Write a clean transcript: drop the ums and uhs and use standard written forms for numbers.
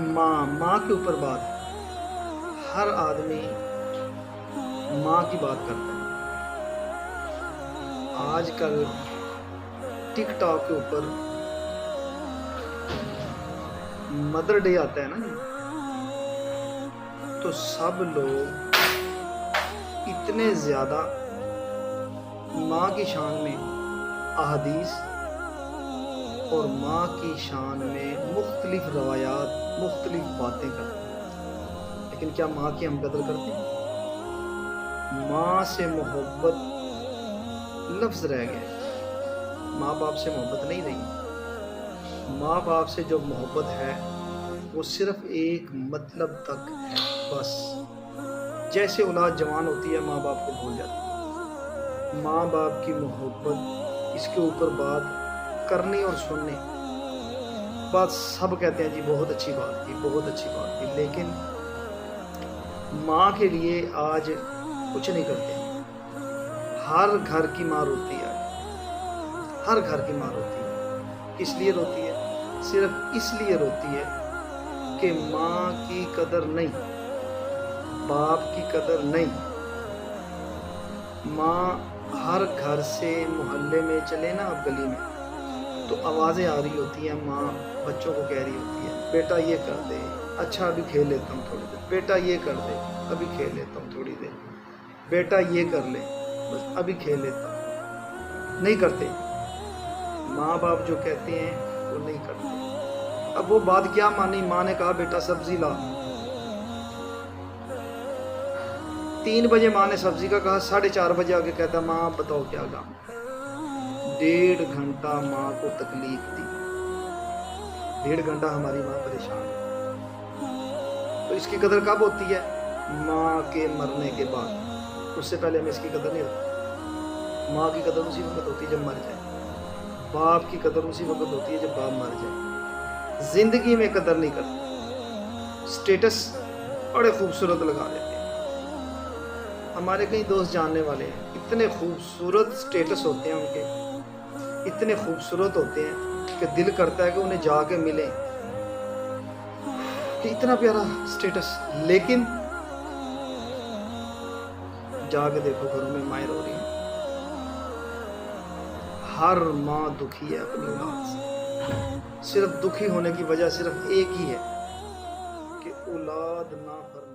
माँ के ऊपर बात है। हर आदमी माँ की बात करता है। आजकल टिक टॉक के ऊपर मदर डे आता है ना जी, तो सब लोग इतने ज़्यादा माँ की शान में अहादीस और माँ की शान में मुख्तलिफ रवायात, मुख्तलिफ बातें करते हैं, लेकिन क्या माँ की हम कदर करते हैं? माँ से मोहब्बत लफ्ज़ रह गया, माँ बाप से मोहब्बत नहीं रही। माँ बाप से जो मोहब्बत है वो सिर्फ एक मतलब तक है बस। जैसे औलाद जवान होती है माँ बाप को भूल जाती है। माँ बाप की मोहब्बत, इसके ऊपर बात करनी और सुननी, बात सब कहते हैं जी बहुत अच्छी बात की, बहुत अच्छी बात की, लेकिन माँ के लिए आज कुछ नहीं करते। हर घर की माँ रोती है, हर घर की माँ रोती है। किस लिए रोती है? सिर्फ इसलिए रोती है कि माँ की कदर नहीं, बाप की कदर नहीं। माँ हर घर से मोहल्ले में चले ना, अब गली में, तो आवाज़ें आ रही होती हैं, माँ बच्चों को कह रही होती है बेटा ये कर दे, अच्छा अभी खेल लेता हूँ थोड़ी देर, बेटा ये कर दे, अभी खेल लेता हूँ थोड़ी देर, बेटा ये कर ले, बस अभी खेल लेता हूँ। नहीं करते, माँ बाप जो कहते हैं वो नहीं करते। अब वो बात क्या मानी, माँ ने कहा बेटा सब्जी ला, 3 बजे माँ ने सब्जी का कहा, 4:30 बजे आके कहता माँ बताओ क्या काम। 1.5 घंटा माँ को तकलीफ दी, 1.5 घंटा हमारी माँ परेशान है। तो इसकी कदर कब होती है? माँ के मरने के बाद। उससे पहले हमें इसकी कदर नहीं होती। माँ की कदर उसी वक्त होती है जब मर जाए, बाप की कदर उसी वक्त होती है जब बाप मर जाए। जिंदगी में कदर नहीं करते, स्टेटस बड़े खूबसूरत लगा देते हैं। हमारे कई दोस्त जानने वाले हैं, इतने खूबसूरत स्टेटस होते हैं उनके, इतने खूबसूरत होते हैं कि दिल करता है कि उन्हें जाके मिलें, कि इतना प्यारा स्टेटस, लेकिन जाके देखो घरों में माएँ रो रही हैं। हर माँ दुखी है अपनी औलाद से। सिर्फ दुखी होने की वजह सिर्फ एक ही है कि औलाद ना फरमान